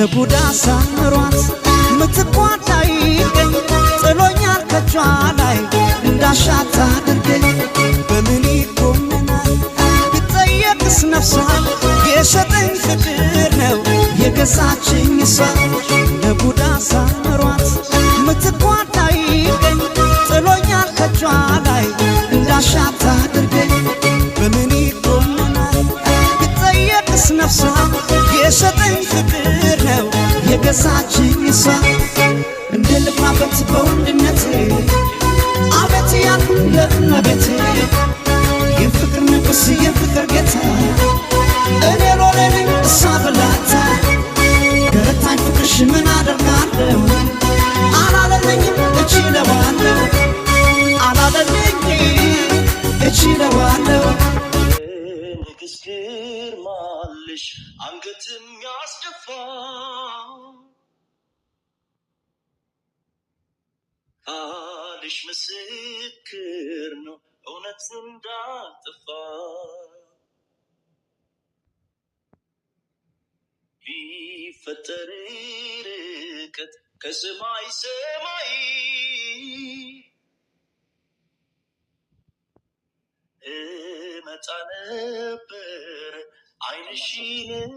ቡዳ ሳምሯት ምትቋዳይ ገኝ ጥሎኛል ከጇ ላይ እንዳሻታ አድርገኝ በምን ይቆመናል ቢጠየቅስ ነፍሷ የሸጠኝ ፍቅር ነው የገዛችኝ እሷ ቡዳ ሳምሯት ምትቋዳይ ገኝ ጥሎኛል ከጇ ላይ እንዳሻታ አድርገኝ በምን ይቆመናል ቢጠየቅስ ነፍሷ የሸጠኝ ፍቅር ነው የገዛችኝ እሷ እንደ ልባበት በወንድነቴ አቤት ያልኩ ለእመቤቴ የፍቅር ንጉሥ የፍቅር ጌታ እኔ ሎሌነኝ እሷ በላታ ገረታኝ ፍቅርሽ ምን አደርጋለሁ አላለለኝም እችለዋለሁ አላለለኝም እችለዋለሁ ግርማልሽ አንገትም ያስደፋ ቃልሽ ምስክር ነው እውነት እንዳልጠፋ ቢፈጠር ርቀት ከሰማይ ሰማይ እመጣ ነበር ዓይንሽን